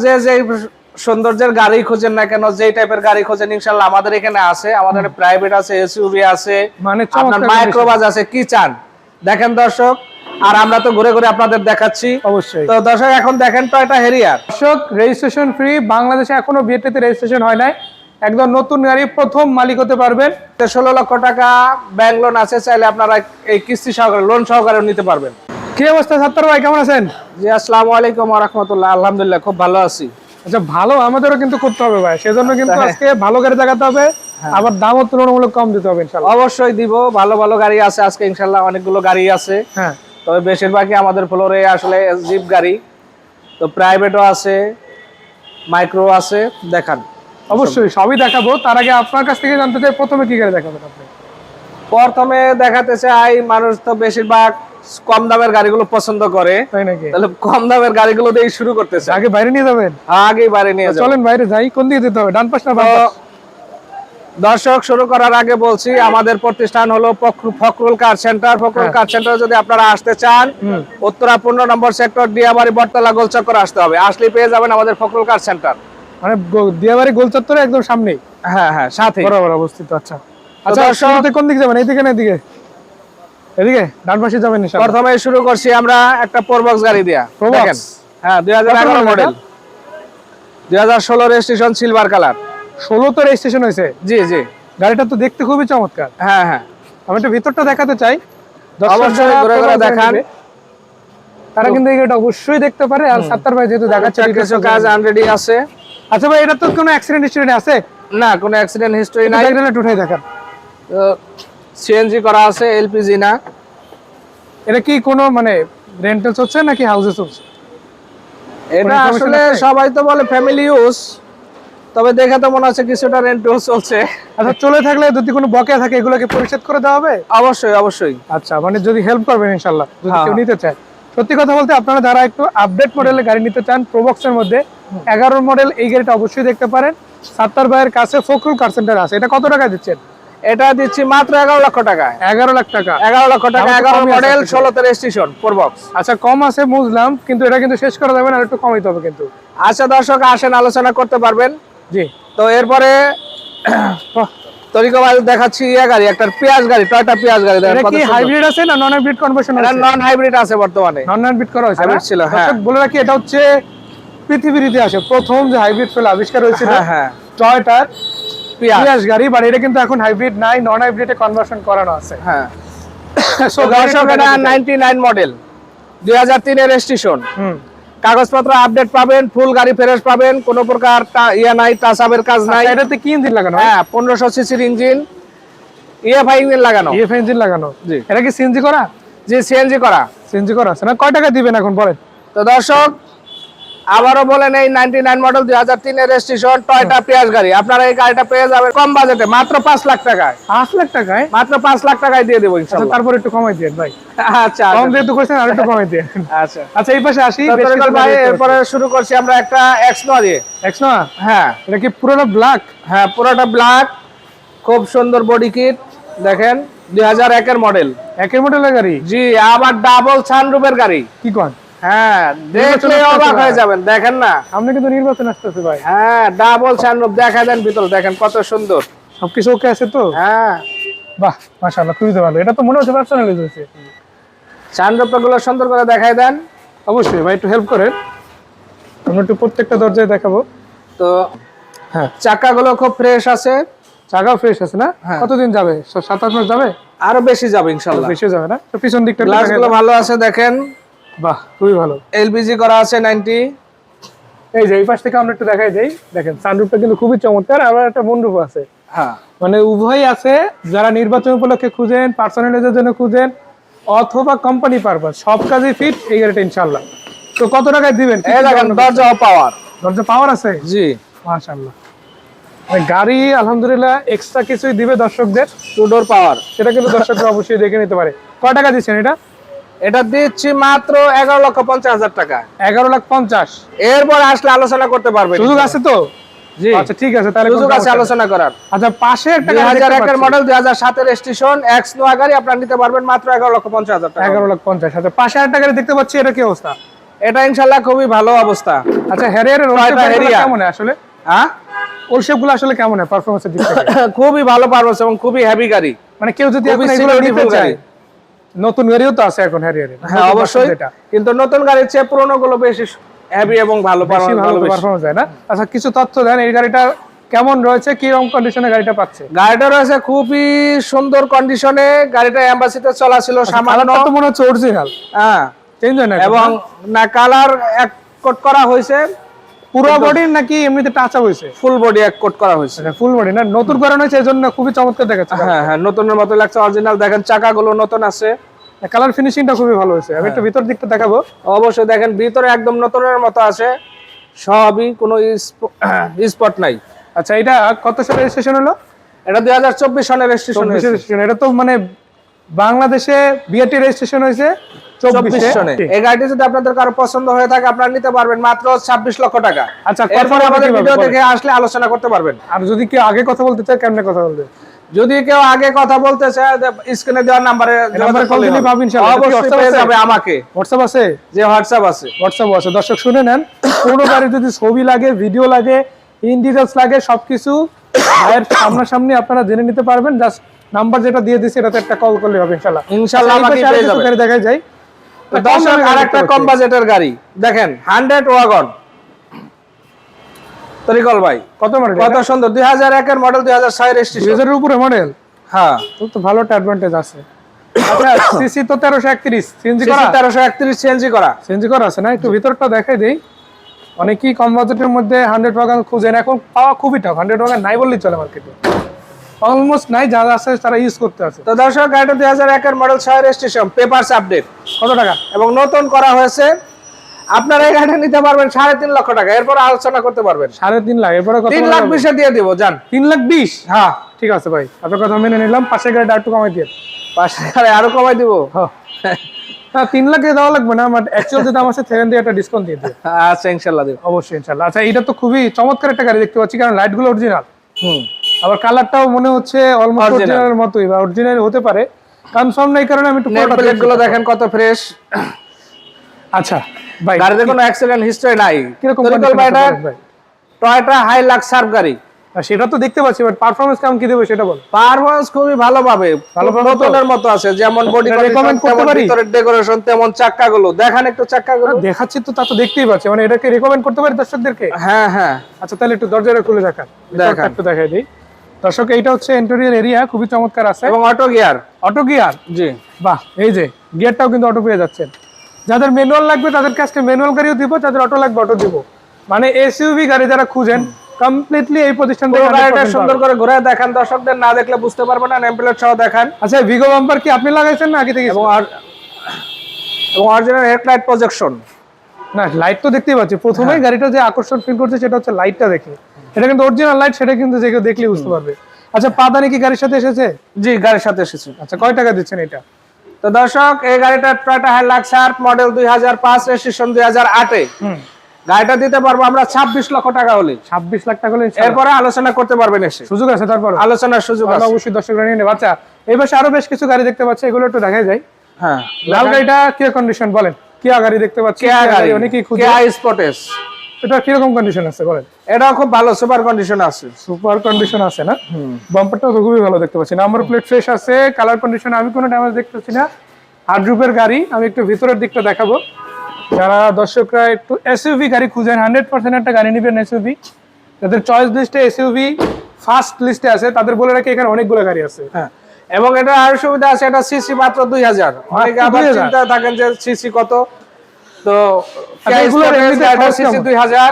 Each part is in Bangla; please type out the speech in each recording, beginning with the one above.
যে যে সৌন্দর্যের গাড়ি খোঁজেন না কেন, যেই টাইপের গাড়ি খোঁজেন ইনশাআল্লাহ আমাদের এখানে আছে। আমাদের প্রাইভেট আছে, এসইউভি আছে, মানে আপনার মাইক্রোবাস আছে, কি চান দেখেন দর্শক। আর আমরা তো ঘুরে ঘুরে আপনাদের দেখাচ্ছি অবশ্যই। তো দর্শক এখন দেখেন টয়োটা হেরিয়ার। দর্শক রেজিস্ট্রেশন ফ্রি, বাংলাদেশে এখনো বিএটিতে রেজিস্ট্রেশন হয় নাই, একদম নতুন গাড়ি, প্রথম মালিক হতে পারবেন। 16 লক্ষ টাকা ব্যাংক লোন আছে, চাইলে আপনারা এই কিস্তি সহকারে লোন সহকারে নিতে পারবেন। কি অবস্থা সাত্তার ভাই, কেমন আছেন? জি আসসালামু আলাইকুম ওয়া রাহমাতুল্লাহ। আলহামদুলিল্লাহ খুব ভালো আছি। আচ্ছা, ভালো আমাদেরও কিন্তু করতে হবে ভাই, সেজন্য কিন্তু আজকে ভালো গাড়ি দেখাতে হবে, আবার দামও তুলনামূলক কম দিতে হবে ইনশাআল্লাহ। অবশ্যই দিব, ভালো ভালো গাড়ি আছে আজকে ইনশাআল্লাহ, অনেকগুলো গাড়ি আছে। হ্যাঁ, তবে বেশিরভাগই আমাদের ফ্লোরে আসলে জিপ গাড়ি, তো প্রাইভেটও আছে, মাইক্রো আছে, দেখান। অবশ্যই সবই দেখাবো। তার আগে আপনার কাছ থেকে জানতে চাই, প্রথমে কি গাড়ি দেখাবেন আপনি? প্রথমে দেখাতে চাই, মানুষ তো বেশিরভাগ কম দামের গাড়িগুলো পছন্দ করে, তাই নাকি? তাহলে কম দামের গাড়িগুলো দিয়ে শুরু করতে চাই। আগে বাইরে নিয়ে যাবেন? আগেই বাড়ি নিয়ে যাও। চলেন বাইরে যাই। কোন দিকে যেতে হবে, ডান পাশ না বাম পাশ? দর্শক শুরু করার আগে বলছি, আমাদের প্রতিষ্ঠান হলো ফখরুল কার সেন্টার। ফখরুল কার সেন্টার যদি আপনারা আসতে চান, উত্তরা 15 নম্বর সেক্টর, দিয়াবাড়ি, বটতলা, গোলচক্কর আসতে হবে। আসলে পেয়ে যাবেন আমাদের ফখরুল কার সেন্টার। মানে দিয়াবাড়ি গোল চত্বরে একদম সামনেই? হ্যাঁ হ্যাঁ, সাথে বরাবর অবস্থিত। আচ্ছা আচ্ছা, দর্শক শুরুতে কোন দিকে যাবেন? এইদিকে না এদিকে? এদিকে ডান পাশে যাবেন ইনশাআল্লাহ। প্রথমে শুরু করছি আমরা একটা প্রোবক্স গাড়ি দিয়া। দেখেন, হ্যাঁ 2011 মডেল, 2016 রেজিস্ট্রেশন, সিলভার কালার। 16 তো রেজিস্ট্রেশন হয়েছে? জি জি। গাড়িটা তো দেখতে খুবই চমৎকার। হ্যাঁ হ্যাঁ, আমি একটু ভিতরটা দেখাতে চাই, অবশ্যই ঘুরে ঘুরে দেখান। তারা কিন্তু এই গাড়িটা অবশ্যই দেখতে পারে। আর সাত্তার ভাই যেহেতু দেখাচ্ছে, কিছু কাজ আনরেডি আছে। আচ্ছা ভাই, এটা তো কোনো অ্যাক্সিডেন্ট হিস্টরি আছে? না, কোনো অ্যাক্সিডেন্ট হিস্টরি নাই। এটা উঠাই দেখান। সিএনজি করা আছে, এলপিজি না। এটা কি কোনো মানে রেন্টালস হচ্ছে নাকি হাউসে চলছে? এটা আসলে সবাই তো বলে ফ্যামিলি ইউজ, তবে দেখে তো মনে হচ্ছে কিছুটা রেন্ট চলছে। আচ্ছা, চলে থাকলে যদি কোনো বকেয়া থাকে এগুলোকে পরিশোধ করে দেওয়া হবে? অবশ্যই অবশ্যই। আচ্ছা, মানে যদি হেল্প করবেন ইনশাআল্লাহ, যদি কেউ নিতে চায়। সত্যি কথা বলতে, আপনারা যারা একটু আপডেট মডেলের গাড়ি নিতে চান, প্রোবক্সের মধ্যে 11 মডেল, এই গাড়িটা অবশ্যই দেখতে পারেন। সাত্তার ভাইয়ের কাছে ফখরুল কার সেন্টার আছে। এটা কত টাকা দিচ্ছেন? এটা দিচ্ছি মাত্র 11 লক্ষ টাকায়। 11 লাখ টাকা? 11 লক্ষ টাকা, 11 মডেল, 16 তে রেজিস্ট্রেশন, প্রোবক্স। আচ্ছা, কম আছে বুঝলাম, কিন্তু এটা কিন্তু শেষ করা যাবে না, আর একটু কমাইতে হবে কিন্তু। আচ্ছা দর্শক আসেন, আলোচনা করতে পারবেন। জি। তো এরপরে তরিকা ভাই দেখাচ্ছি গাড়ি, একটা পেঁয়াজ গাড়ি, টয়োটা পেঁয়াজ গাড়ি। এটা কি হাইব্রিড আছে না নন হাইব্রিড কনভার্সন আছে? এটা নন হাইব্রিড আছে বর্তমানে। নন হাইব্রিড করা হয়েছে? হাইব্রিড ছিল, হ্যাঁ। দর্শক বলে রাখি, এটা হচ্ছে পৃথিবীর ইতিহাসে প্রথম যে হাইব্রিড ফেল আবিষ্কার হয়েছিল। হ্যাঁ হ্যাঁ, টয়োটার পেঁয়াজ গাড়ি, বাট এটা কিন্তু এখন হাইব্রিড নাই, নন হাইব্রিডে কনভার্সন করানো আছে। হ্যাঁ। সো দর্শক এটা 99 মডেল, 2003 এর রেজিস্ট্রেশন। কাগজপত্র আপডেট পাবেন, ফুল গাড়ি ফ্রেশ পাবেন, কোনো প্রকার ইয়া নাই, টাচআপের কাজ নাই। এটাতে কি ইঞ্জিন লাগানো? হ্যাঁ, 1500 সিসির ইঞ্জিন, ইএফআই ইঞ্জিন লাগানো। ইএফআই ইঞ্জিন লাগানো? জি। এটা কি সিএনজি করা? জি, সিএনজি করা। সিএনজি করা আছে না? কয় টাকা দিবেন এখন বলেন? তো দর্শক আবারও বলেন, এই 99 মডেল, 2003 এর রেজিস্ট্রেশন, টয়োটা পেঁয়াজ গাড়ি, আপনারা এই গাড়িটা পেয়ে যাবেন কম বাজেটে, মাত্র 5 লাখ টাকায়। 5 লাখ টাকায়? মাত্র 5 লাখ টাকায় দিয়ে দেবো ইনশাআল্লাহ। তারপর একটু কমাই দিন ভাই। আচ্ছা, কম যেহেতু কইছেন, আর একটু কমাই দিন। আচ্ছা আচ্ছা, এই পাশে আসি। ভাই এরপরে শুরু করছি আমরা একটা এক্সনোয়া দিয়ে। এক্সনোয়া? হ্যাঁ। এটা কি পুরোটা ব্ল্যাক? হ্যাঁ, পুরোটা ব্ল্যাক, খুব সুন্দর বডি কিট। দেখেন 2001 এর মডেল। একের মডেলের গাড়ি? জি, আবার ডাবল সানরুফের গাড়ি। কি কোন? হ্যাঁ, দেখলে অবাক হয়ে যাবেন। দেখেন না, আপনি কিন্তু নির্বাচন আসতেছে ভাই। হ্যাঁ, ডাবল সানরুফ দেখা দেন, ভিতর দেখেন কত সুন্দর। সবকিছু ওকে আছে তো? হ্যাঁ, বাহ, মাশাআল্লাহ, খুবই ভালো। এটা তো মনে হচ্ছে পার্সোনালাইজ হয়েছে। সানরুফটা গুলো সুন্দর করে দেখাই দেন। অবশ্যই ভাই, একটু হেল্প করেন, আমরা একটু প্রত্যেকটা দরজায় দেখাবো। তো হ্যাঁ, চাকাগুলো খুব ফ্রেশ আছে। চাকাও ফ্রেশ আছে না? কতদিন যাবে? 7-8 মাস যাবে? আরো বেশি যাবে ইনশাআল্লাহ। বেশি যাবে না? তো পিছন দিকটা গ্লাসগুলো ভালো আছে, দেখেন। বাহ, খুবই ভালো। এলপিজি করা আছে 90। এই যে এই পাশ থেকে আমরা একটু দেখাই দেই, দেখেন সানরুফটা কিন্তু খুবই চমৎকার। আবার একটা মুনরুফ আছে। হ্যাঁ, মানে উভয়ই আছে। যারা নির্বাচন উপলক্ষে খুঁজেন, পার্সোনালাইজের জন্য খুঁজেন, অথবা কোম্পানি পারপাস, সব কাজে ফিট এই গাড়িটা ইনশাআল্লাহ। তো কত টাকায় দিবেন? এই দেখেন দরজা পাওয়ার। দরজা পাওয়ার আছে? জি, মাশাআল্লাহ। গাড়ি আলহামদুলিল্লাহ এক্সট্রা কিছুই দিবে দর্শকদের, টু ডোর পাওয়ার। সেটা কিন্তু দর্শকরা অবশ্যই দেখে নিতে পারে। কয় টাকা দিচ্ছেন এটা? এটা দিচ্ছি মাত্র 11,50,000 টাকা। 11,50,000? এরপর আসলে আলোচনা করতে পারবেন। সুযোগ আছে তো? জি, আচ্ছা ঠিক আছে, তাহলে সুযোগ আছে আলোচনা করার। আচ্ছা, পাশে একটা 2001 এর মডেল, 2007 এর রেজিস্ট্রেশন, এক্সনোয়া গাড়ি, আপনারা নিতে পারবেন মাত্র 11,50,000 টাকা। 11,50,000। আচ্ছা, পাশে আরেকটা গাড়ি দেখতে পাচ্ছি, এটা কি অবস্থা? এটা ইনশাআল্লাহ খুবই ভালো অবস্থা। আচ্ছা হ্যারিয়ারের কেমন হয় আসলে? হ্যাঁ ওল শেপগুলো আসলে কেমন হয় পারফরম্যান্সের দিক থেকে? খুবই ভালো পারফরম্যান্স এবং খুবই হেভি গাড়ি। মানে কেউ যদি এখন এগুলো নিতে চায়, নতুন গাড়িও তো আছে এখন হ্যারিয়ারের। হ্যাঁ অবশ্যই, কিন্তু নতুন গাড়ির চেয়ে পুরনো গুলো বেশি হেভি এবং ভালো পারফরম্যান্স দেয় না। আচ্ছা কিছু তথ্য দেন, এই গাড়িটা কেমন রয়েছে, কি রকম কন্ডিশনে গাড়িটা পাচ্ছে? গাড়িটা রয়েছে খুবই সুন্দর কন্ডিশনে। গাড়িটা এমবাসিতে চলা ছিল সামান্য, তো মনে হচ্ছে অরিজিনাল। হ্যাঁ চেঞ্জ হয় না এবং না কালার এক কোট করা হয়েছে পুরো বডি নাকি এমনিতে টাচ আপ হয়েছে? ফুল বডি এক কোট করা হয়েছে। ফুল বডি না, নতুন করানো হয়েছে, এজন্য খুবই চমৎকার দেখাচ্ছে। হ্যাঁ হ্যাঁ নতুনের মতো লাগছে, অরিজিনাল। দেখেন চাকাগুলো নতুন আছে, কালার ফিনিশিংটা খুবই ভালো হয়েছে। আমি একটু ভিতর দিকটা দেখাবো। অবশ্যই দেখেন ভিতরে একদম নতুনের মতো আছে, সবই কোনো স্পট নাই। আচ্ছা এটা কত সালে রেজিস্ট্রেশন হলো? এটা 2024 সনের রেজিস্ট্রেশন। এটা তো মানে বাংলাদেশে বিআরটি রেজিস্ট্রেশন হয়েছে 24 সনে। এই গাড়িটি যদি আপনাদের কারো পছন্দ হয়ে থাকে আপনারা নিতে পারবেন মাত্র 26 লক্ষ টাকা। আচ্ছা এরপর আমাদের ভিডিও দেখে আসলে আলোচনা করতে পারবেন। আর যদি কেউ আগে কথা বলতে চায় কেমনে কথা বলবে? যদি কেউ আগে কথা বলতে চায় স্ক্রিনে দেওয়া নম্বরে কল দিলে পাবেন ইনশাআল্লাহ। অবশ্যই পেয়ে যাবে আমাকে। হোয়াটসঅ্যাপ আছে? যে হোয়াটসঅ্যাপ আছে। হোয়াটসঅ্যাপ আছে। দর্শক শুনে নেন, কোনো গাড়ি যদি ছবি লাগে, ভিডিও লাগে, ইন ডিটেইলস লাগে, সবকিছু ভাইয়ের সামনাসামনি আপনারা জেনে নিতে পারবেন। জাস্ট নাম্বার যেটা দিয়ে দিছি এটাতে একটা কল করলে হবে ইনশাআল্লাহ। ইনশাআল্লাহ আমাকে পেয়ে যাবেন। গাড়ি দেখাই যায়। তো দর্শক আরেকটা কম বাজেটের গাড়ি দেখেন, 100 ওয়াগন। তরিকল ভাই কত মডেল? কত সুন্দর, 2001 এর মডেল, 2006 রেজিস্ট্রেশন। 2000 এর উপরে মডেল? হ্যাঁ তো ভালো অ্যাডভান্টেজ আছে। আচ্ছা সিসি তো 1331, সিএনজি করা? 1331 সিএনজি করা। সিএনজি করা আছে না? একটু ভিতরটা দেখাই দেই। অনেকেই কম বাজেটের মধ্যে 100 ওয়াগন খুঁজেন, এখন পাওয়া খুবই টাফ। 100 ওয়াগন নাই বললেই চলে মার্কেটে, অলমোস্ট নাই। যারা আছে তারা ইউজ করতে আছে। তো দর্শক গাড়িটা 2001 এর মডেল, 6 রেজিস্ট্রেশন, পেপারস আপডেট। কত টাকা? এবং নতুন করা হয়েছে। আপনারা এই গাড়িটা নিতে পারবেন 3.5 লক্ষ টাকা। এরপর আলোচনা করতে পারবেন। 3.5 লাখ? এরপরে কত? 3 লাখ 20 দিয়ে দিব জান। 3,20,000? হ্যাঁ ঠিক আছে ভাই, আপনার কথা মেনে নিলাম। পাশে গাড়িটা একটু কমাই দিয়ে। পাশে গাড়ি আরো কমাই দিব। হ্যাঁ 3 লাখ দিয়ে দেওয়া লাগবে না, আমার অ্যাকচুয়াল যে দাম আছে সেখান দিয়ে একটা ডিসকাউন্ট দিয়ে দিই। আচ্ছা ইনশাআল্লাহ দিব। অবশ্যই ইনশাআল্লাহ। আচ্ছা এটা তো খুবই চমৎকার একটা গাড়ি দেখতে পাচ্ছি, কারণ লাইটগুলো অরিজিনাল। আবার কালারটাও মনে হচ্ছে অলমোস্ট অরিজিনালের মতোই, বা অরিজিনাল হতে পারে, কনফার্ম নাই কারণে আমি একটু প্লেটগুলো দেখেন কত ফ্রেশ। আচ্ছা ভাই গাড়িতে কোনো অ্যাক্সিডেন্ট হিস্টরি নাই। কিরকম টয়োটা হাইলাক্স সার্ফ গাড়ি, সেটা তো দেখতে পাচ্ছি, বাট পারফরম্যান্স কেমন কি দেবে সেটা বল। পারফরম্যান্স খুবই ভালো পাবে, নতুনের মতো আছে। যেমন বডি রেকমেন্ড করতে পারি, ভিতরের ডেকোরেশন তেমন, চাকাগুলো দেখেন একটু, চাকাগুলো দেখাচ্ছি তো, তা তো দেখতেই পাচ্ছি। মানে এটাকে রেকমেন্ড করতে পারি দর্শকদেরকে? হ্যাঁ হ্যাঁ। আচ্ছা তাহলে একটু দরজাটা খুলে দেখান, একটু দেখাই দিই দর্শক। এইটা হচ্ছে ইন্টেরিয়র এরিয়া, খুবই চমৎকার আছে। এবং অটো গিয়ার। Auto gear? জি বাহ, এই যে গিয়ারটাও কিন্তু অটো পেয়ে যাচ্ছেন। যাদের ম্যানুয়াল লাগবে তাদের কাছে ম্যানুয়াল গাড়িও দিব, যাদের অটো লাগবে অটো দিব। মানে এসইউভি গাড়ি যারা খুঁজেন কমপ্লিটলি এই প্রতিষ্ঠান থেকে গাড়িটা সুন্দর করে ঘুরে দেখান, দর্শকদের না দেখলে বুঝতে পারবে না। নেম প্লেট সহ দেখান। আচ্ছা ভিগো বাম্পার কি আপনি লাগাইছেন না আগে থেকে? এবং অরিজিনাল হেডলাইট প্রজেকশন। না লাইট তো দেখতেই পাচ্ছি। প্রথমেই গাড়িটা যে আকর্ষণ ফিল করছে সেটা হচ্ছে লাইটটা দেখে। এটা কিন্তু অরিজিনাল লাইট, সেটা কিন্তু যে কেউ দেখলে বুঝতে পারবে। আচ্ছা পাদানি কি গাড়ির সাথে এসেছে? জি গাড়ির সাথে এসেছে। আচ্ছা কয় টাকা দিচ্ছেন এটা? তো দর্শক এই গাড়িটা Toyota Hilux Surf model, 2005 registration, 2008 এ। গাড়িটা দিতে পারবো আমরা 26 লক্ষ টাকা হলে। 26 লাখ টাকা হলে এরপরে আলোচনা করতে পারবেন, এসে সুযোগ আছে। তারপর আলোচনার সুযোগ আছে, অবশ্যই দর্শকরা নিয়ে নেবে। আচ্ছা এই পাশে আরো বেশ কিছু গাড়ি দেখতে পাচ্ছি, এগুলো একটু দেখাই যায়। হ্যাঁ লাল গাড়িটা কি কন্ডিশন বলেন? কিয়া গাড়ি দেখতে পাচ্ছি, কিয়া গাড়ি অনেকেই খুঁজে। কিয়া স্পোর্টেস, এটা কি রকম কন্ডিশন আছে বলেন? এটা খুব ভালো সুপার কন্ডিশন আছে। সুপার কন্ডিশন আছে না? বাম্পারটাও খুবই ভালো দেখতে পাচ্ছি। নাম্বার প্লেট ফ্রেশ আছে, কালার কন্ডিশন আমি কোনো ড্যামেজ দেখতেছি না। হার্ডরুপের গাড়ি। আমি একটু ভিতরের দিকটা দেখাবো। যারা দর্শকরা একটু এসইউভি গাড়ি খুঁজেন, 100% একটা গাড়ি নেবেন এসইউভি, যাদের চয়েস লিস্টে এসইউভি ফার্স্ট লিস্টে আছে, তাদের বলে রাখি এখানে অনেকগুলো গাড়ি আছে। হ্যাঁ এবং এটা আর সুবিধা আছে, এটা সিসি মাত্র 2000। অনেকে আবার চিন্তা থাকেন যে সিসি কত, তো এগুলোর সিসি 2000,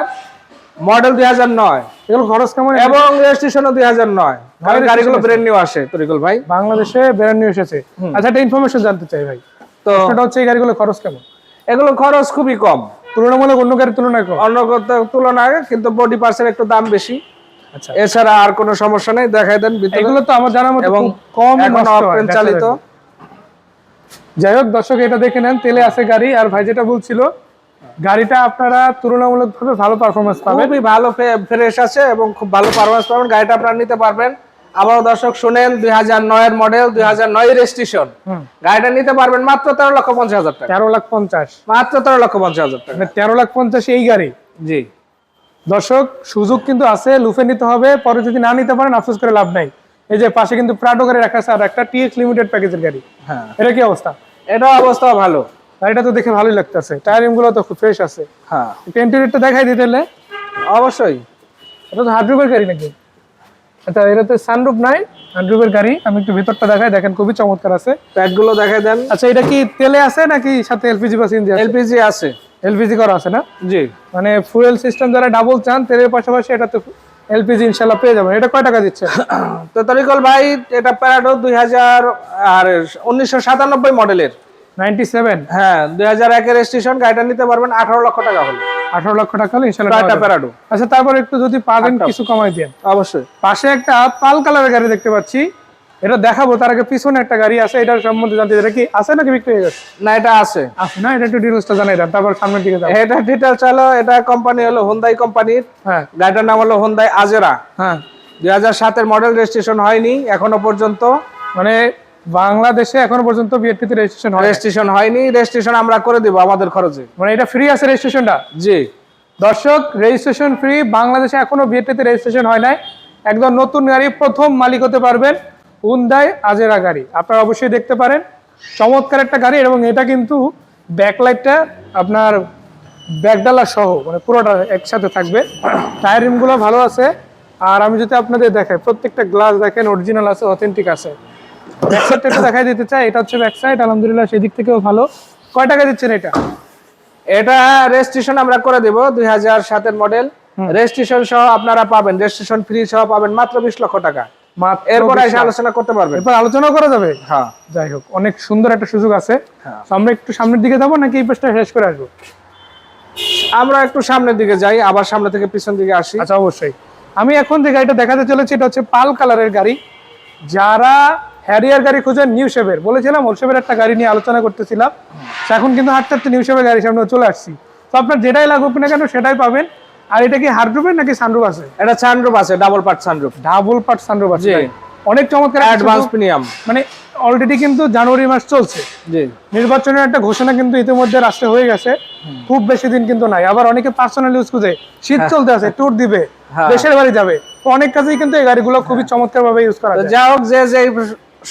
মডেল 2009। এগুলো খরচ কেমন? এবং রেজিস্ট্রেশনও 2009। কারণ গাড়িগুলো ব্র্যান্ড নিউ আসে তরিকুল ভাই, বাংলাদেশে ব্র্যান্ড নিউ এসেছে। আচ্ছা একটা ইনফরমেশন জানতে চাই ভাই, তো সেটা হচ্ছে এই গাড়িগুলো খরচ কেমন? এগুলো খরচ খুবই কম, তুলনামূলক অন্য গাড়ির তুলনায় কম। অন্য তুলনায়, কিন্তু বডি পার্টসের একটু দাম বেশি। আচ্ছা এছাড়া আর কোনো সমস্যা নেই। দেখাই দেন এগুলো তো আমার জানার মতো এবং কম অপটেন চালিত। যাই হোক দর্শক এটা দেখে নেন, তেলে আছে গাড়ি। আর ভাই যেটা বলছিল, গাড়িটা আপনারা তুলনামূলকভাবে ভালো পারফরম্যান্স পাবেন, খুবই ভালো ফ্রেশ আছে এবং খুব ভালো পারফরম্যান্স পাবেন। গাড়িটা আপনারা নিতে পারবেন আবারও দর্শক শুনেন, 2009 এর মডেল, 2009 রেজিস্ট্রেশন। গাড়িটা নিতে পারবেন মাত্র 13,50,000 টাকা। 13,50,000 মাত্র 13,50,000 টাকা। মানে 13,50,000 এই গাড়ি। জি দর্শক সুযোগ কিন্তু আছে, লুফে নিতে হবে, পরে যদি না নিতে পারেন আফসোস করে লাভ নাই। এই যে পাশে কিন্তু প্রাডো গাড়ি রাখা আছে, আর একটা টিএক্স লিমিটেড প্যাকেজের গাড়ি। হ্যাঁ, এটা কি অবস্থা? এটা অবস্থা ভালো, গাড়িটা তো দেখে ভালোই লাগতেছে, টায়ারিং গুলো তো খুব ফ্রেশ আছে। হ্যাঁ ইন্টেরিয়রটা দেখাই দিতে হলে। অবশ্যই। এটা তো হার্ডরুফের গাড়ি নাকি? আচ্ছা, এটা তো সানরুফ নাই, হার্ডরুফের গাড়ি। আমি একটু ভিতরটা দেখাই, দেখেন খুবই চমৎকার আছে। প্যাক গুলো দেখাই দেন। আচ্ছা, এটা কি তেলে আছে নাকি সাথে এলপিজি বা সিএনজি আছে? এলপিজি আছে। এলপিজি করা আছে না? জি, মানে ফুয়েল সিস্টেম যারা ডাবল চান তেলের পাশাপাশি এটা তো এলপিজি ইনশাআল্লাহ পেয়ে যাবেন। এটা কয় টাকা দিচ্ছে? তো তরিকুল ভাই, এটা প্যারাডো 1997 মডেলের। 97? হ্যাঁ, 2001 এর রেজিস্ট্রেশন। গাড়িটা নিতে পারবেন 18 লক্ষ টাকা হলে। 18 লক্ষ টাকা হলে ইনশাআল্লাহ টয়োটা প্যারাডো। আচ্ছা, তারপর একটু যদি পারেন কিছু কমাই দেন। অবশ্যই। পাশে একটা পাল কালারের গাড়ি দেখতে পাচ্ছি, এটা দেখাবো। তার আগে পিছনে একটা গাড়ি আছে, এটার সম্বন্ধে জানতে চাই। এটা কি আছে নাকি বিক্রি হয়ে গেছে? না, এটা আছে। আছে না? এটা একটু ডিটেইলসটা জানাই দেন, তারপর সামনের দিকে যাবো। এটা ডিটেইলস হলো, এটা কোম্পানি হলো হুন্দাই কোম্পানির। হ্যাঁ গাড়িটার নাম হলো হুন্দাই আজেরা। হ্যাঁ। 2007 এর মডেল, রেজিস্ট্রেশন হয়নি এখনো পর্যন্ত। মানে বাংলাদেশে এখনো পর্যন্ত বিএটিতে রেজিস্ট্রেশন হয়? রেজিস্ট্রেশন হয়নি, রেজিস্ট্রেশন আমরা করে দিব আমাদের খরচে। মানে এটা ফ্রি আছে রেজিস্ট্রেশনটা? জি দর্শক, রেজিস্ট্রেশন ফ্রি। বাংলাদেশে এখনো বিএটিতে রেজিস্ট্রেশন হয় নাই। একদম নতুন গাড়ি, প্রথম মালিক হতে পারবেন। হুন্দাই আজেরা গাড়ি আপনারা অবশ্যই দেখতে পারেন, চমৎকার একটা গাড়ি। এবং এটা কিন্তু ব্যাকলাইটটা আপনার ব্যাকডালা সহ মানে পুরোটা একসাথে থাকবে। টায়ার রিমগুলো ভালো আছে। আর আমি যদি আপনাদের দেখাই, প্রত্যেকটা গ্লাস দেখেন অরিজিনাল আছে, অথেন্টিক আছে। ব্যাকসাইডটা একটু দেখাই দিতে চাই। এটা হচ্ছে ব্যাকসাইড, আলহামদুলিল্লাহ সেদিক থেকেও ভালো। কয় টাকা দিচ্ছেন এটা? এটা রেজিস্ট্রেশন আমরা করে দেব, 2007 এর মডেল। রেজিস্ট্রেশন সহ আপনারা পাবেন, রেজিস্ট্রেশন ফ্রি সহ পাবেন মাত্র 20 লক্ষ টাকা। এরপর এসে আলোচনা করতে পারবেন। এরপর আলোচনা করা যাবে। হ্যাঁ, যাই হোক, অনেক সুন্দর একটা সুযোগ আছে। হ্যাঁ। তো আমরা একটু সামনের দিকে যাবো নাকি এই পাশটা শেষ করে আসবো? আমরা একটু সামনের দিকে যাই, আবার সামনে থেকে পিছন দিকে আসি। আচ্ছা, অবশ্যই। আমি এখন যে গাড়িটা দেখাতে চলেছি, এটা হচ্ছে পাল কালারের গাড়ি। যারা হ্যারিয়ার গাড়ি খুঁজেন, নিউ শেপের, বলেছিলাম ওল শেপের একটা গাড়ি নিয়ে আলোচনা করতেছিলাম। এখন কিন্তু হাঁটতে হাঁটতে নিউ শেপের গাড়ির সামনে চলে আসছি। তো আপনার যেটাই লাগুক না কেন সেটাই পাবেন। আর এটা কি হার্ডরুফের নাকি সানরুফ আছে? এটা সানরুফ আছে, double part sunroof. Double part sunroof আছে। জি। অনেক চমৎকার অ্যাডভান্স প্রিমিয়াম। মানে অলরেডি কিন্তু জানুয়ারি মাস চলছে, জি। নির্বাচনের একটা ঘোষণা কিন্তু ইতিমধ্যে রাষ্ট্রে হয়ে গেছে। খুব বেশি দিন কিন্তু নাই। আবার অনেকে পার্সোনাল ইউজ খুঁজে, শীত চলতে আছে, ট্যুর দিবে, দেশের বাড়ি যাবে, তো অনেক কাজেই কিন্তু এই গাড়িগুলো খুবই চমৎকার ভাবে ইউজ করা যায়। যা হোক, যে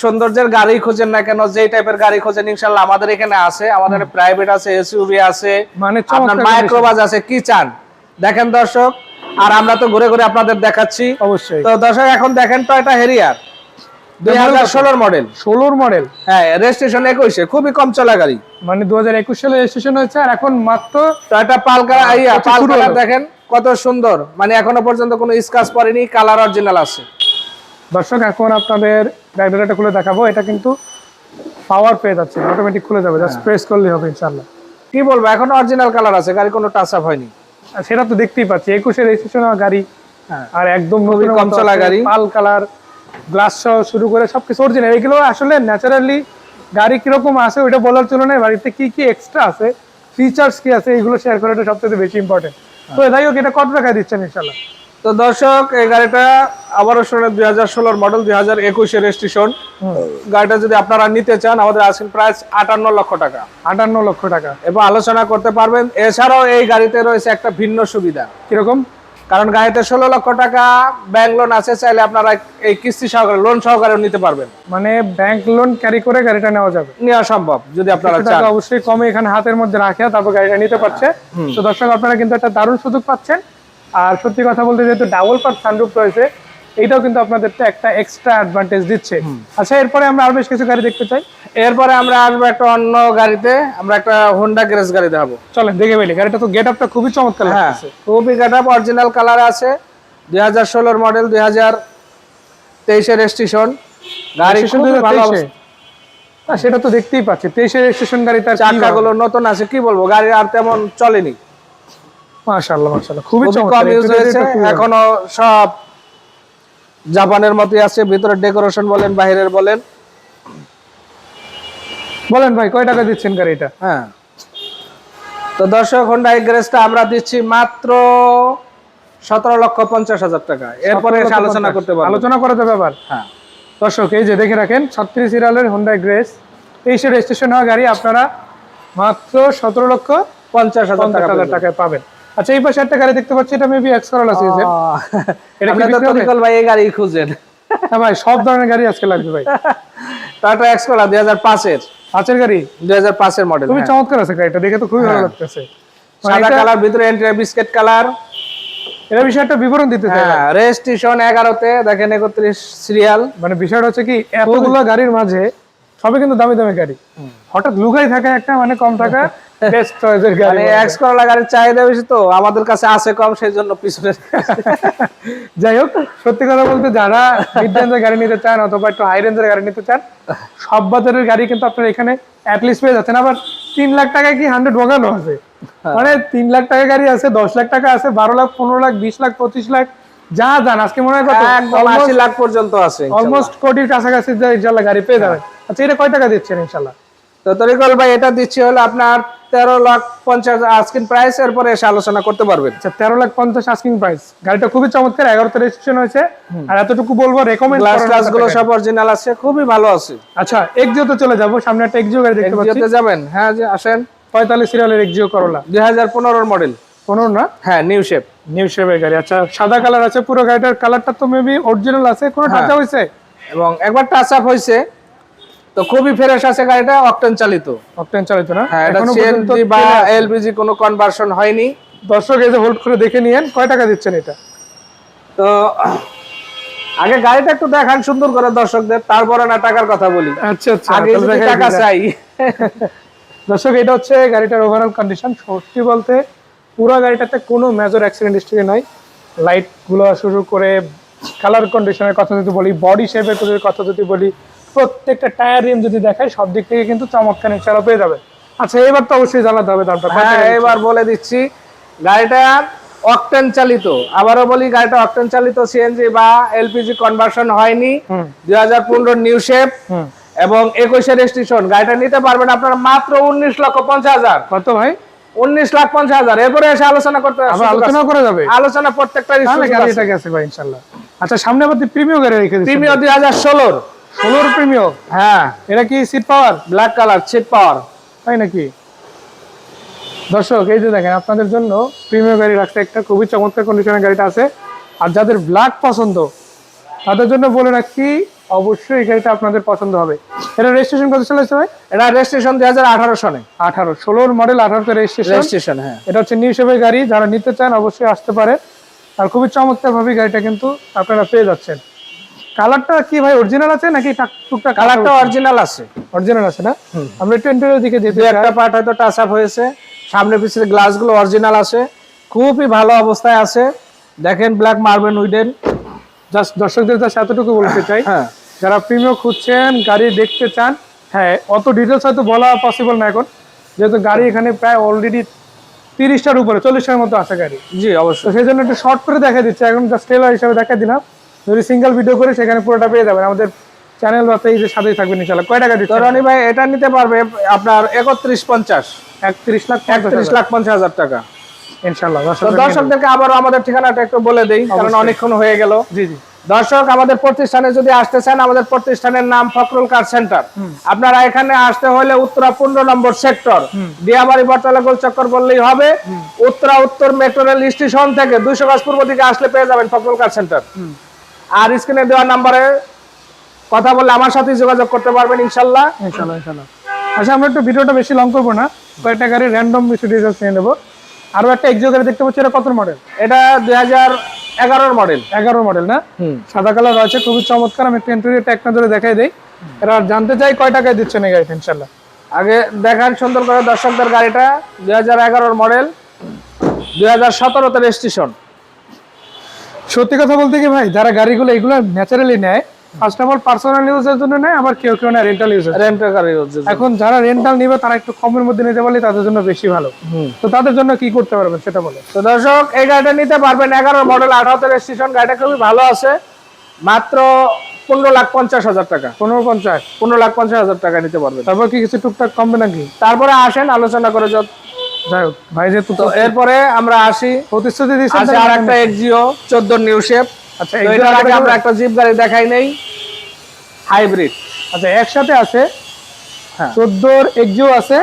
সৌন্দর্যের গাড়ি খোঁজেন না কেন, যেই টাইপের গাড়ি খোঁজেন, ইনশাআল্লাহ আমাদের এখানে আছে। আমাদের প্রাইভেট আছে, এসইউভি আছে, মানে আপনার মাইক্রোবাস আছে, কি চান দেখেন দর্শক। আর আমরা তো ঘুরে ঘুরে আপনাদের দেখাচ্ছি। অবশ্যই। তো দর্শক এখন দেখেন টয়োটা হেরিয়ার 2016 মডেল। 16 মডেল? হ্যাঁ, রেজিস্ট্রেশন 21-এ, খুবই কম চলা গাড়ি। মানে 2021 সালে রেজিস্ট্রেশন হয়েছে, আর এখন মাত্র টয়োটা পাল কালার দেখেন কত সুন্দর। মানে এখনো পর্যন্ত কোনো স্ক্র্যাচ পড়েনি, কালার অরিজিনাল আছে। দর্শক, এখন আপনাদের ব্যাকডালাটা খুলে দেখাবো। এটা কিন্তু পাওয়ার পেয়ে যাচ্ছে, অটোমেটিক খুলে যাবে, জাস্ট প্রেস করলেই হবে ইনশাআল্লাহ। কি বলবো, এখন অরিজিনাল কালার আছে, গাড়ি কোনো টাচ আপ হয়নি। আর সেটা তো দেখতেই পাচ্ছি, 21-এ রেজিস্ট্রেশন হওয়া গাড়ি। আর একদম নতুন কম চলা গাড়ি, পাল কালার, গ্লাস সহ শুরু করে সবকিছু অরিজিনাল। এগুলো আসলে ন্যাচারালি গাড়ি কিরকম আছে ওইটা বলার তুলনায় বাড়িতে কি কি এক্সট্রা আছে, ফিচার্স কি আছে, এগুলো শেয়ার করাটা সবচেয়ে বেশি ইম্পর্টেন্ট। তো যাই হোক, এটা কত টাকা দিচ্ছেন ইনশাআল্লাহ? তো দর্শক, এই গাড়িটা আবারও শুনে 2016 মডেল, 2021-এ রেজিস্ট্রেশন। গাড়িটা যদি আপনারা নিতে চান, আমাদের আস্কিং প্রাইস 58 লক্ষ টাকা। 58 লক্ষ টাকা, এবং আলোচনা করতে পারবেন। এছাড়াও এই গাড়িতে রয়েছে একটা ভিন্ন সুবিধা। কিরকম? কারণ গাড়িতে 16 লক্ষ টাকা ব্যাংক লোন আছে, চাইলে আপনারা এই কিস্তি সহকারে, লোন সহকারে নিতে পারবেন। মানে ব্যাংক লোন ক্যারি করে গাড়িটা নেওয়া যাবে? নেওয়া সম্ভব যদি আপনারা চান। অবশ্যই কমে এখানে হাতের মধ্যে রাখে তারপর গাড়িটা নিতে পারছে। তো দর্শক, আপনারা কিন্তু একটা দারুণ সুযোগ পাচ্ছেন। আর সত্যি কথা বলতে, যেহেতু ডাবল পার্ট সানরুফ রয়েছে, এইটাও কিন্তু আপনাদের একটা এক্সট্রা অ্যাডভান্টেজ দিচ্ছে। আচ্ছা, এরপরে আমরা আরো বেশ কিছু গাড়ি দেখতে চাই। এরপরে আমরা আসবো একটা অন্য গাড়িতে, আমরা একটা হোন্ডা গ্যারেজ গাড়ি দেখাবো। চলেন দেখে ফেলি। গাড়িটা তো গেট আপটা খুবই চমৎকার লাগছে। খুবই গেট আপ, অরিজিনাল কালার আছে। 2016 মডেল, 2023-এর রেজিস্ট্রেশন গাড়ি। না, সেটা তো দেখতেই পাচ্ছি, 23-এর রেজিস্ট্রেশন গাড়ি। তার চাকাগুলো নতুন আছে, কি বলবো, গাড়ি আর তেমন চলেনি। মাশাআল্লাহ মাশাআল্লাহ, খুবই কম ইউজ হয়েছে, এখনো সব জাপানের মতই আছে। ভিতরে ডেকোরেশন বলেন, বাইরের বলেন। বলেন ভাই, কয় টাকা দিচ্ছেন গাড়িটা? হ্যাঁ, তো দর্শক, হোন্ডা এই গ্যারেজটা আমরা দিচ্ছি মাত্র 17,50,000 টাকা। এরপরে এসে আলোচনা করতে পারবেন। আলোচনা করা যাবে আবার। হ্যাঁ দর্শক এই যে দেখে রাখেন 36 সিরিয়ালের হোন্ডা গ্রেস 23 রেজিস্ট্রেশন হওয়া গাড়ি আপনারা মাত্র 17,50,000 টাকায় পাবেন। আচ্ছা এই পাশে একটা গাড়ি দেখতে পাচ্ছি, এটা মেবি এক্স করোলা সিরিজের। এটা কি তরিকুল ভাই এই গাড়ি খুঁজেন? হ্যাঁ ভাই, সব ধরনের গাড়ি আজকে লাগবে ভাই। টাটা এক্স করোলা 2005 এর। 5 এর গাড়ি, 2005 এর মডেল। খুবই চমৎকার আছে গাড়িটা, দেখে তো খুবই ভালো লাগতেছে। সাদা কালার, ভিতরে এন্ট্রি বিস্কিট কালার। এর বিষয়ে একটা বিবরণ দিতে চাই। হ্যাঁ, রেজিস্ট্রেশন 11 তে, দেখেন 31 সিরিয়াল। মানে বিষয়টা হচ্ছে কি, এতগুলো গাড়ির মাঝে সবই কিন্তু দামি দামি গাড়ি, হঠাৎ লুকাই থাকে একটা মানে কম টাকা বেস্ট চয়েসের গাড়ি। মানে এক্স করোলা গাড়ির চাহিদা বেশি তো আমাদের কাছে আছে কম, সেই জন্য পিছনে। যাই হোক, সত্যি কথা বলতে যারা মিড রেঞ্জের গাড়ি নিতে চান অথবা একটু হাই রেঞ্জের গাড়ি নিতে চান, সব বাজারের গাড়ি কিন্তু আপনারা এখানে অ্যাটলিস্ট পেয়ে যাচ্ছেন। আবার 3 লাখ টাকায় কি 100 বগানো আছে, মানে 3 লাখ টাকা গাড়ি আছে, 10 লাখ টাকা আছে, 12 লাখ, 15 লাখ, 20 লাখ, 25 লাখ, যা জান আজকে মনে হয় কত 80 লাখ পর্যন্ত আছে। অলমোস্ট কোটির কাছাকাছি ইনশাআল্লাহ গাড়ি পেয়ে যাবেন। আচ্ছা এটা কয় টাকা দিচ্ছেন ইনশাআল্লাহ? তো তরিকুল ভাই এটা দিচ্ছি হলো আপনার 13,50,000 আস্কিং প্রাইস, এরপরে এসে আলোচনা করতে পারবেন। আচ্ছা 13,50,000 আস্কিং প্রাইস। গাড়িটা খুবই চমৎকার, 11 তে রেজিস্ট্রেশন হয়েছে। আর এতটুকু বলবো, রেকমেন্ড গ্লাস গুলো সব অরিজিনাল আছে, খুবই ভালো আছে। আচ্ছা এক্সিওতে চলে যাব, সামনে একটা এক্সিও গাড়ি দেখতে পাচ্ছি। এক্সিওতে যাবেন? হ্যাঁ যে আসেন। 45 সিরিয়ালের এক্সিও করোলা 2015 এর মডেল। 15 না? হ্যাঁ, নিউ শেপ। নিউ শেপের গাড়ি। আচ্ছা সাদা কালার আছে, পুরো গাড়িটার কালারটা তো মেবি অরিজিনাল আছে, কোনো টাচা হইছে? এবং একবার টাচ আপ হইছে, তো খুবই ফ্রেশ আছে গাড়িটা। অকটেন চালিত। অকটেন চালিত না? হ্যাঁ, এটা সিএনজি বা এলপিজি কোনো কনভার্সন হয়নি। দর্শক এই যে হোল্ড করে দেখে নিয়েন, কয় টাকা দিচ্ছেন এটা? তো আগে গাড়িটা একটু দেখান সুন্দর করে দর্শকদের, তারপরে না টাকার কথা বলি। আচ্ছা আচ্ছা, আগে যদি টাকা চাই। দর্শক এটা হচ্ছে গাড়িটার ওভারঅল কন্ডিশন। সত্যি বলতে পুরো গাড়িটাতে কোনো মেজর অ্যাক্সিডেন্ট হিস্ট্রি নাই। লাইট গুলো শুরু করে কালার কন্ডিশনের কথা যদি বলি, বডি শেপের কথা যদি বলি, প্রত্যেকটা টায়ার রিম যদি দেখাই, সব দিক থেকে কিন্তু চমৎকার ইনশাআল্লাহ পেয়ে যাবে। আচ্ছা এবার তো অবশ্যই জানাতে হবে দামটা। হ্যাঁ এবার বলে দিচ্ছি, গাড়িটা অকটেন চালিত। আবারও বলি, গাড়িটা অকটেন চালিত, সিএনজি বা এলপিজি কনভার্সন হয়নি। 2015 নিউ শেপ এবং 21 রেজিস্ট্রেশন। গাড়িটা নিতে পারবেন আপনারা মাত্র 19,50,000। কত ভাই? 19,50,000। এরপরে এসে আলোচনা করতে হবে, আলোচনা করা যাবে। আলোচনা প্রত্যেকটা গাড়িটা গেছে ভাই ইনশাআল্লাহ। আচ্ছা সামনে আবার প্রিমিয়াম গাড়ি রেখে দিচ্ছি। Premium 2016 premium. হ্যাঁ, এটা কি seat power? Black colour seat power, তাই নাকি? দর্শক এই যে দেখেন, আপনাদের জন্য প্রিমিয়াম গাড়ি রাখছে একটা, খুবই চমৎকার কন্ডিশনের গাড়িটা আছে। আর যাদের ব্ল্যাক পছন্দ তাদের জন্য বলে রাখছি, অবশ্যই এই গাড়িটা আপনাদের পছন্দ হবে। এটা রেজিস্ট্রেশন কত সালে ভাই? এটা রেজিস্ট্রেশন 2018 সনে। 18 16 মডেল, 18 তে রেজিস্ট্রেশন। হ্যাঁ, এটা হচ্ছে নিউ শেপের গাড়ি। যারা নিতে চান অবশ্যই আসতে পারে। আর খুবই চমৎকার ভাবে গাড়িটা কিন্তু আপনারা পেয়ে যাচ্ছেন। কালারটা কি ভাই অরিজিনাল আছে নাকি টুকটাক? কালারটা অরিজিনাল আছে। অরিজিনাল আছে না? আমরা একটু ইন্টেরিয়র দিকে যেতে চাই। একটা পার্ট হয়তো টাচ আপ হয়েছে, সামনে পিছনে গ্লাসগুলো অরিজিনাল আছে, খুবই ভালো অবস্থায় আছে। দেখেন ব্ল্যাক মার্বেল উইডেন। জাস্ট দর্শকদের কাছে এতটুকু বলতে চাই, হ্যাঁ, যারা প্রিমিয়াম খুঁজছেন, গাড়ি দেখতে চান, হ্যাঁ অত ডিটেলস হয়তো বলা পসিবল না এখন, যেহেতু গাড়ি এখানে প্রায় অলরেডি 30টার উপরে, 40টার মতো আছে গাড়ি। জি অবশ্যই। তো সেই জন্য একটু শর্ট করে দেখা দিচ্ছে, এখন জাস্ট ট্রেলার হিসাবে দেখা দিলাম। যদি সিঙ্গেল ভিডিও করে সেখানে পুরোটা পেয়ে যাবেন। আমাদের চ্যানেল বা পেজের সাথেই থাকবেন ইনশাআল্লাহ। কয় টাকা দিচ্ছেন? রনি ভাই এটা নিতে পারবে আপনার 31,50, 31,50,000 টাকা ইনশাআল্লাহ। দর্শকদেরকে আবারও আমাদের ঠিকানাটা একটু বলে দেই, কারণ অনেকক্ষণ হয়ে গেল। জি জি দর্শক, আমাদের প্রতিষ্ঠানে যদি আসতে চান, আমাদের প্রতিষ্ঠানের নাম ফখরুল কার সেন্টার। আপনারা এখানে আসতে হলে উত্তরা 15 নম্বর সেক্টর, দিয়াবাড়ি বটতলা গোল চক্কর বললেই হবে। উত্তরা উত্তর মেট্রো রেল স্টেশন থেকে 200 গজ পূর্ব দিকে আসলে পেয়ে যাবেন ফখরুল কার সেন্টার। আর স্ক্রিনে দেওয়া নাম্বারে কথা বললে আমার সাথে যোগাযোগ করতে পারবেন ইনশাআল্লাহ। আচ্ছা আমরা একটু ভিডিওটা বেশি লং করবো না, কয়েকটা গাড়ি র্যান্ডম কিছু ডিটেইলস নিয়ে নেবো। আরো একটা এক্সিও গাড়ি দেখতে পাচ্ছি, এটা কত মডেল? এটা 2011 মডেল। 11 মডেল না? সাদা কালার রয়েছে, খুবই চমৎকার। আমি একটু ইন্টেরিয়রটা এক নজরে দেখাই দেই। এরা জানতে চাই কয় টাকায় দিচ্ছেন এই গাড়িটা ইনশাআল্লাহ। আগে দেখান সুন্দর করে দর্শকদের গাড়িটা। 2011 মডেল, 2017 তে রেজিস্ট্রেশন। সত্যি কথা বলতে কি ভাই, যারা গাড়িগুলো এগুলো ন্যাচারালি নেয়, ফার্স্ট অফ অল পার্সোনাল ইউজের জন্য নেয়, আবার কেউ কেউ না রেন্টাল ইউজ। এখন যারা রেন্টাল নিবে তারা একটু কমের মধ্যে নিতে পারলে তাদের জন্য বেশি ভালো। তো তাদের জন্য কি করতে পারবেন সেটা বলে। তো দর্শক এই গাড়িটা নিতে পারবেন 11 মডেল, 18 তে রেজিস্ট্রেশন। গাড়িটা খুবই ভালো আছে, মাত্র 15,50,000 টাকা। 15,50,000 টাকা নিতে পারবেন। তারপর কি কিছু টুকটাক কমবে নাকি? তারপরে আসেন, আলোচনা করে যাই হোক ভাই যেহেতু তো এরপরে আমরা আসি প্রতিশ্রুতি দিয়েছেন আছে আর একটা এক্সিও 14 নিউ শেপ। আচ্ছা তো এটার আগে আমরা একটা জিপ গাড়ি দেখাই নেই, হাইব্রিড। আচ্ছা একসাথে আছে হ্যাঁ 14 এক্সিও আছে,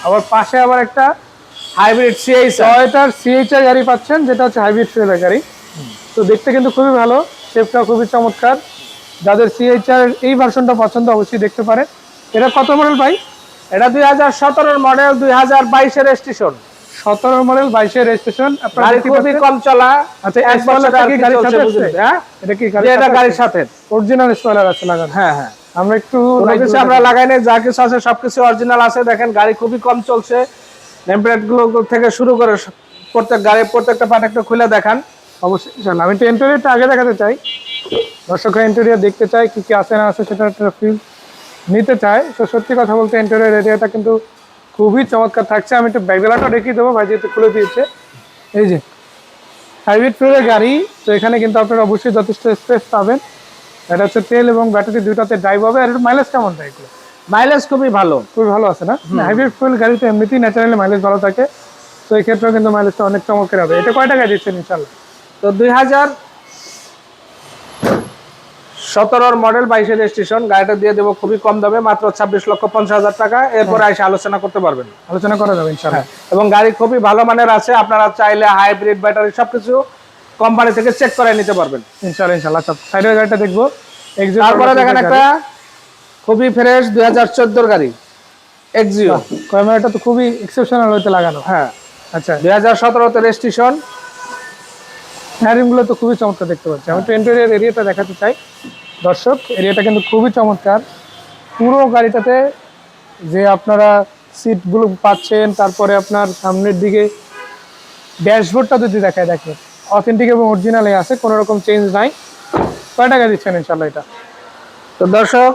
আবার পাশে আবার একটা হাইব্রিড সিএইচ। টয়োটার সিএইচআর গাড়ি পাচ্ছেন, যেটা হচ্ছে হাইব্রিড ফুয়েলের গাড়ি। তো দেখতে কিন্তু খুবই ভালো, শেপটা খুবই চমৎকার। যাদের সিএইচআর এই ভার্সনটা পছন্দ অবশ্যই দেখতে পারেন। এটা কত মডেল ভাই? এটা 2017 মডেল, 2022 এর রেজিস্ট্রেশন। 17 মডেল 22 এর রেজিস্ট্রেশন। আপনারা গাড়ি খুবই কম চলা। আচ্ছা এক বছর কি গাড়ির সাথে আছে? হ্যাঁ এটা কি এটা গাড়ির সাথে অরিজিনাল স্পয়লার আছে লাগানো? হ্যাঁ হ্যাঁ, আমরা একটু কোনো কিছু আমরা লাগাই নাই, যা কিছু আছে সবকিছু অরিজিনাল আছে। দেখেন গাড়ি খুবই কম চলছে, নেম প্লেট গুলো থেকে শুরু করে প্রত্যেকটা পার্ট একটু খুলে দেখান। অবশ্যই ইনশাআল্লাহ। আমি ইন্টেরিয়রটা আগে দেখাতে চাই, দর্শকরা ইন্টেরিয়র দেখতে চাই কি কি আছে না আছে সেটা একটা ফিল নিতে চাই। তো সত্যি কথা বলতে ইন্টেরিয়র এরিয়াটা কিন্তু খুবই চমৎকার থাকছে। আমি একটু ব্যাকগ্রাউন্ডটা দেখিয়ে দেবো, ভাই যেহেতু খুলে দিয়েছে। এই যে হাইব্রিড ফিউলের গাড়ি, তো এখানে কিন্তু আপনারা অবশ্যই যথেষ্ট স্পেস পাবেন। এটা হচ্ছে তেল এবং ব্যাটারি দুইটাতে ড্রাইভ হবে। আর মাইলেজ কেমন দেয় এগুলো? মাইলেজ খুবই ভালো, খুবই ভালো আছে না? হাইব্রিড ফুয়েল গাড়িতে এমনিতেই ন্যাচারালি মাইলেজ ভালো থাকে, তো এই ক্ষেত্রেও কিন্তু মাইলেজটা অনেক চমৎকার হবে। এটা কয় টাকায় দিচ্ছেন ইনশাল্লাহ? তো 2017 মডেল 22 এর রেজিস্ট্রেশন, গাড়িটা দিয়ে দেবো খুবই কম দামে, মাত্র 26,50,000 টাকা। এরপরে এসে আলোচনা করতে পারবেন, আলোচনা করা যাবে ইনশাল্লাহ। এবং গাড়ি খুবই ভালো মানের আছে। আপনারা চাইলে হাইব্রিড ব্যাটারি সবকিছু কোম্পানি থেকে চেক করে নিতে পারবেন ইনশাল্লাহ ইনশাল্লাহ। আচ্ছা সাইডের গাড়িটা দেখবো। তারপরে দেখেন একটা খুবই ফ্রেশ 2014 গাড়ি এক্সিও। ক্যামেরাটা তো খুবই এক্সেপশনাল হতে লাগানো। হ্যাঁ আচ্ছা 2017 তে রেজিস্ট্রেশন। হ্যারিং গুলো তো খুবই চমৎকার দেখতে পাচ্ছি। আমি তো ইন্টেরিয়র এরিয়াটা দেখাতে চাই দর্শক। এরিয়াটা কিন্তু খুবই চমৎকার। পুরো গাড়িটাতে যে আপনারা সিটগুলো পাচ্ছেন, তারপরে আপনার সামনের দিকে ড্যাশবোর্ডটা যদি দেখায়, দেখেন অথেন্টিক এবং অরিজিনালে আছে, কোনো রকম চেঞ্জ নাই। কয় টাকা দিচ্ছেন ইনশাল্লাহ এটা? তো দর্শক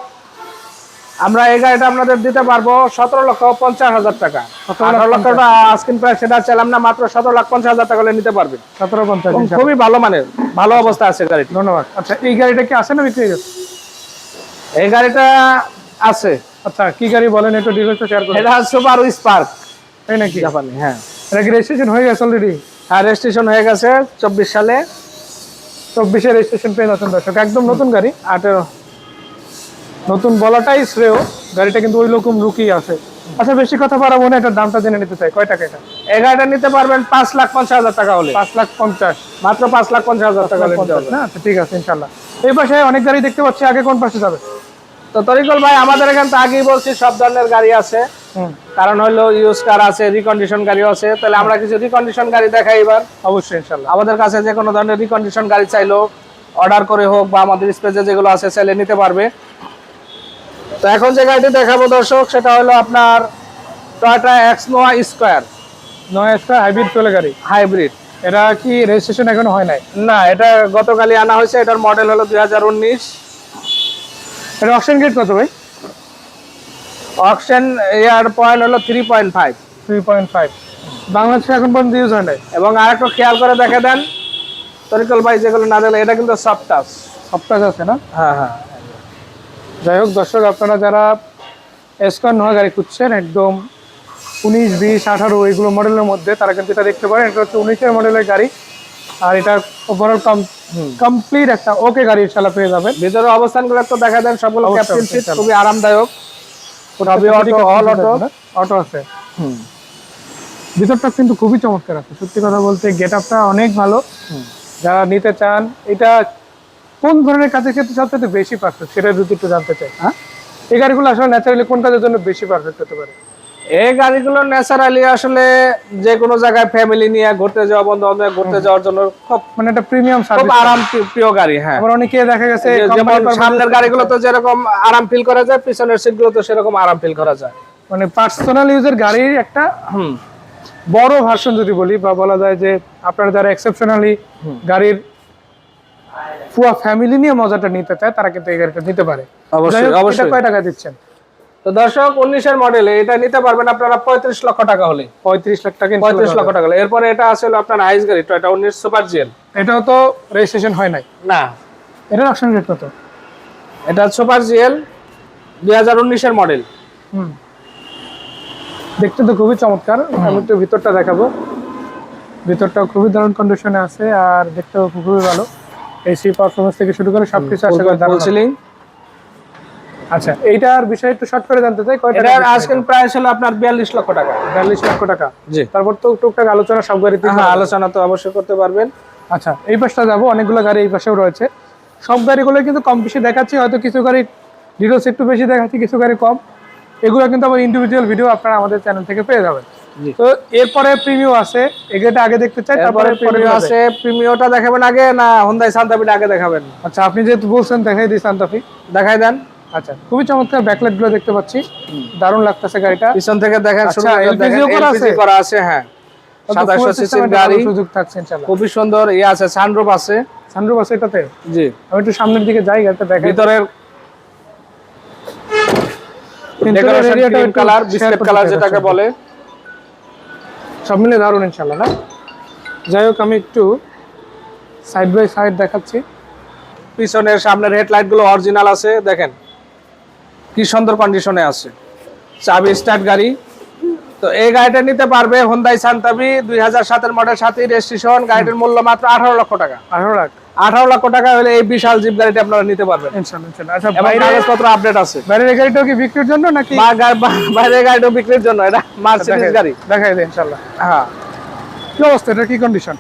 আমরা এই গাড়িটা আপনাদের দিতে পারবো 17,50,000 টাকা। 18 লক্ষ টাকা আস্কিং প্রাইস, সেটা চাইলাম না, মাত্র 17,50,000 টাকা হলে নিতে পারবেন। 17,50,000 খুবই ভালো মানের, ভালো অবস্থা আছে গাড়িটি। ধন্যবাদ। আচ্ছা এই গাড়িটা কি আছে না বিক্রি হয়ে গেছে? এই গাড়িটা আছে। আচ্ছা কি গাড়ি বলেন একটু ডিটেইলসটা শেয়ার করুন। এটা সুবারু স্পার্ক, তাই নাকি? জাপানি। হ্যাঁ এটা কি রেজিস্ট্রেশন হয়ে গেছে অলরেডি? হ্যাঁ রেজিস্ট্রেশন হয়ে গেছে 24 সালে। 24 এর রেজিস্ট্রেশন পেয়ে যাচ্ছেন দর্শক, একদম নতুন গাড়ি। 18 নতুন বলাটাই শ্রেয়, গাড়িটা কিন্তু ওই রকম লুকই আছে। আচ্ছা বেশি কথা বাড়াবো না, এটার দামটা জেনে নিতে চাই, কয় টাকা এটা? এই গাড়িটা নিতে পারবেন 5,50,000 টাকা হলে। 5,50,000 মাত্র 5,50,000 টাকা হলে নিতে পারবেন। না? আচ্ছা ঠিক আছে ইনশাল্লাহ। এই পাশে অনেক গাড়ি দেখতে পাচ্ছি, আগে কোন পাশে যাবে? তো তরিকুল ভাই আমাদের এখানে তো আগেই বলছি সব ধরনের গাড়ি আছে, কারণ হলো ইউজ কার আছে, রিকন্ডিশন গাড়ি আছে। তাহলে আমরা কিছু রিকন্ডিশন গাড়ি দেখাই এবার। অবশ্যই ইনশাল্লাহ। আমাদের কাছে যে কোনো ধরনের রিকন্ডিশন গাড়ি চাইলো অর্ডার করে হোক বা আমাদের স্পেসে যেগুলো আছে চাইলে নিতে পারবে। তো এখন যে গাড়িটি দেখাবো দর্শক, সেটা হলো আপনার টয়োটা এক্সনোয়া স্কয়ার। নয় একটা হাইব্রিড চলে গাড়ি, হাইব্রিড। এটা কি রেজিস্ট্রেশন এখনো হয় নাই? না, এটা গতকালই আনা হয়েছে। এটার মডেল হলো 2019। এটা অকশন গেট কত ভাই? অকশন এয়ার পয়েন্ট হলো 3.5। 3.5 বাংলাদেশে এখন পর্যন্ত ইউজ হয় নাই। এবং আরেকটু খেয়াল করে দেখে দেন তরিকুল ভাই, যেগুলো না দেখলে, এটা কিন্তু সফট টাচ। সপ্তাহ আছে না? হ্যাঁ হ্যাঁ। যাই হোক দর্শক, আপনারা যারা এসকন নোয়া গাড়ি খুঁজছেন একদম 19, 20, 18 এইগুলো মডেলের মধ্যে, তারা কিন্তু এটা দেখতে পারেন। এটা হচ্ছে 19-এর মডেলের গাড়ি, আর এটা ওভারঅল কমপ্লিট একটা ওকে গাড়ি ইনশাআল্লাহ পেয়ে যাবেন। ভিতরে অবস্থানগুলো একটু দেখা দেন, সবগুলো অবশ্যই, ক্যাপ্টেন সিট, ইনশাআল্লাহ। খুবই আরামদায়ক। সবই অটো, অল অটো। অটো আছে। ভিতরটা কিন্তু খুবই চমৎকার আছে, সত্যি কথা বলতে গেট আপটা অনেক ভালো। যারা নিতে চান, এটা কোন ধরনের কাজের ক্ষেত্রে সবচেয়ে বেশি পারফেক্ট সেটা যদি একটু জানতে চাই। হ্যাঁ, এই গাড়িগুলো আসলে ন্যাচারালি কোন কাজের জন্য বেশি পারফেক্ট হতে পারে? এই গাড়িগুলো ন্যাচারালি আসলে যে কোনো জায়গায় ফ্যামিলি নিয়ে ঘুরতে যাওয়া, বন্ধু বান্ধব ঘুরতে যাওয়ার জন্য খুব মানে একটা প্রিমিয়াম খুব সার্ভিস, আরাম প্রিয় গাড়ি। হ্যাঁ, আবার অনেকে দেখা গেছে যেমন সামনের গাড়িগুলো তো যেরকম আরাম ফিল করা যায়, পিছনের সিটগুলো তো সেরকম আরাম ফিল করা যায়। মানে পার্সোনাল ইউজের গাড়ির একটা বড় ভার্সন যদি বলি, বা বলা যায় যে আপনারা যারা এক্সেপশনালি গাড়ির পুরো ফ্যামিলি নিয়ে মজাটা নিতে চায়, তারা কিন্তু এই গাড়িটা নিতে পারে। অবশ্যই অবশ্যই। কয় টাকা দিচ্ছেন? তো দর্শক 19-এর মডেল, এটা নিতে পারবেন আপনারা 35 লক্ষ টাকা হলে। 35 লাখ টাকা। 35 লক্ষ টাকা হলে। এরপরে এটা আসলে আপনার আইস গাড়ি, টয়োটা 19 সুপার জিএল। এটাও তো রেজিস্ট্রেশন হয় নাই না, এটার অপশন রেট কত? এটা সুপার জিএল 2019-এর মডেল। দেখতে তো খুবই চমৎকার। আমি একটু ভিতরটা দেখাবো। ভিতরটা খুবই দারুণ কন্ডিশনে আছে আর দেখতেও খুবই ভালো। এসি পারফরমেন্স থেকে শুরু করে সবকিছু আশা করি দারুণ সিলিং। আচ্ছা, এইটার বিষয়ে একটু শর্ট করে জানতে চাই, কয়টা এটার আজকের প্রাইস হলো আপনার 42 লক্ষ টাকা। 42 লক্ষ টাকা। জি। তারপর তো টুকটাক আলোচনা সব গাড়িতে। হ্যাঁ, আলোচনা তো অবশ্যই করতে পারবেন। আচ্ছা, এই পাশটা যাবো, অনেকগুলো গাড়ি এই পাশেও রয়েছে। সব গাড়িগুলো কিন্তু কম বেশি দেখাচ্ছি, হয়তো কিছু গাড়ি ডিটেলস একটু বেশি দেখাচ্ছি, কিছু গাড়ি কম। এগুলো কিন্তু আবার ইন্ডিভিজুয়াল ভিডিও আপনারা আমাদের চ্যানেল থেকে পেয়ে যাবেন। তো এরপরে প্রিমিও আছে, এগুলোটা আগে দেখতে চাই, তারপরে প্রিমিও আছে। প্রিমিওটা দেখাবেন আগে না হোন্ডাই সান্তাফিটা আগে দেখাবেন? আচ্ছা, আপনি যেহেতু বলছেন দেখাই দিই সান্তাফি। দেখাই দেন। আচ্ছা, খুবই চমৎকার ব্যাকলাইট গুলো দেখতে পাচ্ছি, দারুণ লাগতেছে গাড়িটা। পিছন থেকে দেখেন, শুরু আচ্ছা, থেকে LPG দেখেন, করা LPG আছে? করা আছে। হ্যাঁ, 2700 সিসির গাড়ি, সুযোগ থাকছে ইনশাআল্লাহ। খুবই সুন্দর আছে, সানরুফ আছে। সানরুফ আছে এটাতে? জি। আমি একটু সামনের দিকে যাই, গাড়িটা দেখাই। ভিতরের decoration cream colour, biscuit colour যেটাকে বলে, সব মিলে দারুণ ইনশাআল্লাহ না? যাই হোক, আমি একটু সাইড বাই সাইড দেখাচ্ছি। পিছনের সামনের হেডলাইট গুলো অরিজিনাল আছে, দেখেন কি সুন্দর কন্ডিশনে আছে। চাবি স্টার্ট গাড়ি। তো এই গাড়িটা নিতে পারবে হোন্ডাই সান্তাফি 2007 এর মডেল, সাথে রেজিস্ট্রেশন। গাড়িটির মূল্য মাত্র 18 লক্ষ টাকা। 18 লাখ? 18 লক্ষ টাকা হলে এই বিশাল জিপ গাড়িটা আপনারা নিতে পারবেন ইনশাআল্লাহ ইনশাআল্লাহ। আচ্ছা, এবং কাগজপত্র আপডেট আছে। বাইরের গাড়িটাও কি বিক্রির জন্য নাকি? বাইরের গাড়িটা বিক্রির জন্য। এটা মার্সিডিজ গাড়ি। দেখাই দেয় ইনশাআল্লাহ। হ্যাঁ। কি অবস্থা, এটা কি কন্ডিশন?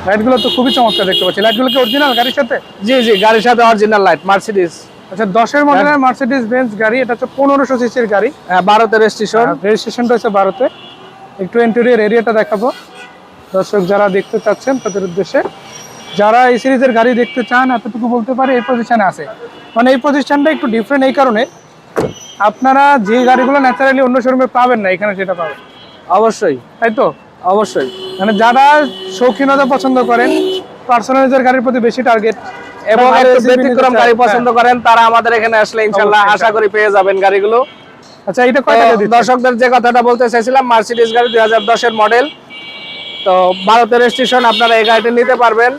লাইটগুলো তো খুবই চমৎকার দেখতে পাচ্ছি। লাইটগুলো কি অরিজিনাল গাড়ির সাথে? জি জি, গাড়ির সাথে অরিজিনাল লাইট, মার্সিডিজ। আচ্ছা, 10 এর মডেলের মার্সিডিজ বেঞ্জ গাড়ি, এটা হচ্ছে 1500 সিসির গাড়ি। হ্যাঁ, 12তে রেজিস্ট্রেশন। রেজিস্ট্রেশনটা হচ্ছে 12তে। একটু ইন্টেরিয়র এরিয়াটা দেখাবো দর্শক যারা দেখতে চাচ্ছেন তাদের উদ্দেশ্যে। যারা এই সিরিজের গাড়ি দেখতে চান, এতটুকু বলতে পারে এই পজিশনে আছে। মানে এই পজিশনটা একটু ডিফারেন্ট এই কারণে, আপনারা যে গাড়িগুলো ন্যাচারালি অন্য শোরুমে পাবেন না, এখানে সেটা পাবেন। অবশ্যই, তাই তো? অবশ্যই। মানে যারা শৌখিনতা পছন্দ করেন, পার্সোনালাইজার গাড়ির প্রতি বেশি টার্গেট এবং একটু ব্যতিক্রম গাড়ি পছন্দ করেন, তারা আমাদের এখানে আসলে ইনশাআল্লাহ আশা করি পেয়ে যাবেন গাড়িগুলো। আচ্ছা, এটা কয় টাকা দিচ্ছেন? দর্শকদের যে কথাটা বলতে চাইছিলাম, মার্সিডিজ গাড়ি 2010 এর মডেল, তো 12তে রেজিস্ট্রেশন। আপনারা এই গাড়িটা নিতে পারবেন।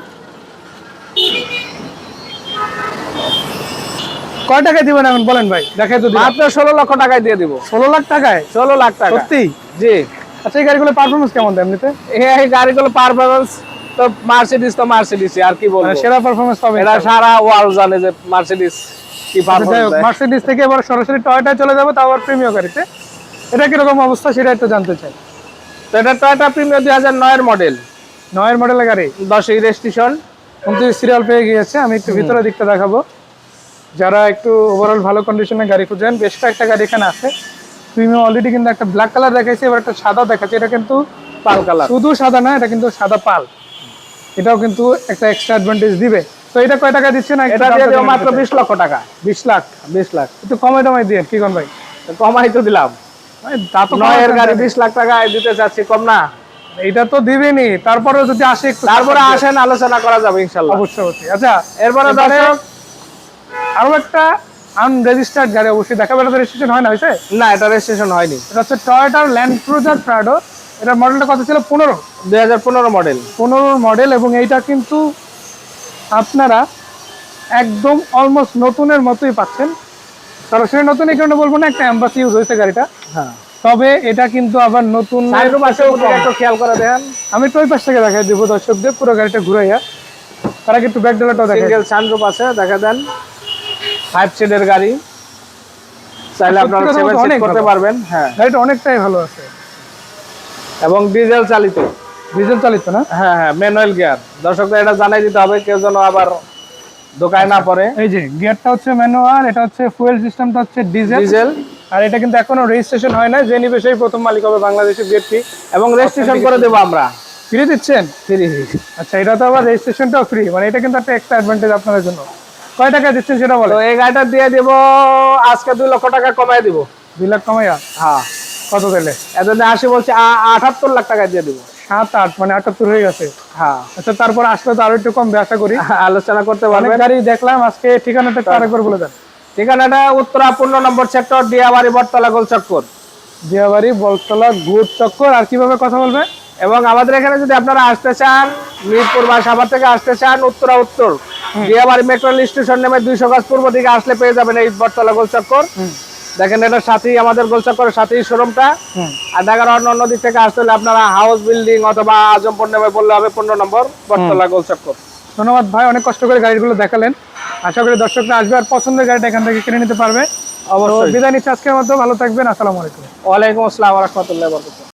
কয় টাকায় দিবেন এখন বলেন ভাই? দেখাই তো মাত্র 16 লক্ষ টাকায় দিয়ে দিব। 16 লাখ টাকায়? 16 লাখ টাকা। সত্যি? জি। আচ্ছা, এই গাড়িগুলোর পারফরমেন্স কেমন দেয় এমনিতে? এই গাড়িগুলো পারফরমেন্স তো মার্সিডিজ তো মার্সিডিজ, আর কি বলবো। মানে সেরা পারফরমেন্স পাবে এটা সারা ওয়ার্ল্ড জানে যে মার্সিডিজ কি পারফরমেন্স দেয়। মার্সিডিজ থেকে এবার সরাসরি টয়োটায় চলে যাবে, তাও আবার প্রিমিয়াম গাড়িতে। এটা কিরকম অবস্থা সেটা একটু জানতে চাই। তো এটা টয়োটা প্রিমিয়ার 2009 এর মডেল, 9 এর মডেলের গাড়ি, 10 এর রেজিস্ট্রেশন, 29 সিরিয়াল পেয়ে গিয়েছে। আমি একটু ভিতরের দিকটা দেখাবো। যারা একটু ওভারঅল ভালো কন্ডিশনের গাড়ি খুঁজেন, বেশ কয়েকটা গাড়ি এখানে আছে। প্রিমিয়াম অলরেডি কিন্তু একটা ব্ল্যাক কালার দেখাইছে, এবার একটা সাদা দেখাচ্ছে। এটা কিন্তু পাল কালার, শুধু সাদা না, এটা কিন্তু সাদা পাল। এটাও কিন্তু একটা এক্সট্রা অ্যাডভান্টেজ দিবে। তো এটা কয় টাকা দিচ্ছে না? এটা দিয়ে দেব মাত্র 20 লক্ষ টাকা। 20 লাখ? 20 লাখ একটু কমাই টমাই দিয়ে কি কোন ভাই? কমাই তো দিলাম। তা তো 9 এর গাড়ি 20 লাখ টাকা দিতে চাচ্ছি, কম না? এটা তো দিবেনি, তারপরে যদি আসে একটু তারপরে আসেন, আলোচনা করা যাবে ইনশাআল্লাহ। অবশ্যই। আচ্ছা, এরপরে দর্শক আরো একটা আনরেজিস্টার্ড গাড়ি অবশ্যই দেখাবে। এটা রেজিস্ট্রেশন হয় না, হয়েছে? না, এটা রেজিস্ট্রেশন হয়নি। এটা হচ্ছে টয়োটার ল্যান্ড ক্রুজার প্রাডো। এটার মডেলটা কত ছিল? 15? 2015 মডেল। 15 মডেল। এবং এইটা কিন্তু আপনারা একদম অলমোস্ট নতুনের মতোই পাচ্ছেন। সরাসরি নতুন এই কারণে বলবো না, একটা অ্যাম্বাসি ইউজ হয়েছে গাড়িটা। হ্যাঁ, তবে এটা কিন্তু আবার নতুন। একটু খেয়াল করে দেখেন। আমি একটু ওই পাশ থেকে দেখাই দিব দর্শকদের, পুরো গাড়িটা ঘুরাইয়া। তারা একটু ব্যাক ডলারটাও দেখেন। সিঙ্গেল সানরুফ আছে, দেখা দেন। 5 সিটের গাড়ি, চাইলে আপনারা 7 সিট করতে পারবেন। হ্যাঁ, গাড়িটা অনেকটাই ভালো আছে এবং ডিজেল চালিত। ডিজেল চালিত না? হ্যাঁ হ্যাঁ, ম্যানুয়াল গিয়ার। দর্শকদের এটা জানাই দিতে হবে, কেউ যেন আবার দোকানে না পড়ে। এই যে গিয়ারটা হচ্ছে ম্যানুয়াল, এটা হচ্ছে ফুয়েল সিস্টেমটা হচ্ছে ডিজেল। আর এটা কিন্তু এখনো রেজিস্ট্রেশন হয় না। যে নিবে সেই প্রথম মালিক হবে বাংলাদেশের বিএডটি। এবং রেজিস্ট্রেশন করে দেবো আমরা। ফ্রি দিচ্ছেন? ফ্রি। আচ্ছা, এটা তো আবার রেজিস্ট্রেশনটাও ফ্রি, মানে এটা কিন্তু একটা এক্সট্রা অ্যাডভান্টেজ আপনাদের জন্য। কয় টাকা দিচ্ছেন সেটা বলে? তো এই গাড়িটা দিয়ে দেব আজকে 2 লক্ষ টাকা কমাই দিব। 2 লাখ কমাইয়া? হ্যাঁ। কত দিলে? এতদিন 80 বলছি, 78 লাখ টাকা দিয়ে দিব। 7-8 মানে 78 হয়ে গেছে। হ্যাঁ। আচ্ছা, তারপর আসলে তো আরো একটু কম আশা করি। আলোচনা করতে অনেক পারবেন। গাড়ি দেখলাম আজকে। ঠিকানাটা একটু আরেকবার বলে দেন। ঠিকানাটা উত্তরা 15 নম্বর সেক্টর, দিয়াবাড়ি, বটতলা, গোল চক্কর। দিয়াবাড়ি, বটতলা, গোল চক্কর। আর কিভাবে কথা বলবে? এবং আমাদের এখানে যদি আপনারা আসতে চান, মিরপুর বা সাভার থেকে আসতে চান, উত্তরা দিয়াবাড়ি মেট্রো স্টেশন নেমে 200 গজ পূর্ব দিকে আসলে পেয়ে যাবেন এই বটতলা, গোল চক্কর। দেখেন এটার সাথেই আমাদের গোলচক্করের সাথেই শোরুমটা। আর ঢাকার অন্য দিক থেকে আসতে হলে আপনারা হাউস বিল্ডিং অথবা আজমপুর নেমে বললে হবে 15 নম্বর বটতলা গোলচক্কর। ধন্যবাদ ভাই, অনেক কষ্ট করে গাড়িগুলো দেখালেন। আশা করি দর্শকরা আসবে আর পছন্দের গাড়িটা এখান থেকে কিনে নিতে পারবে। অবশ্যই। বিদায় নিচ্ছি আজকের মতো, ভালো থাকবেন। আসসালামু আলাইকুম। ওয়ালাইকুম আসসালাম ওয়া রাহমাতুল্লাহি ওয়া বারাকাতুহু।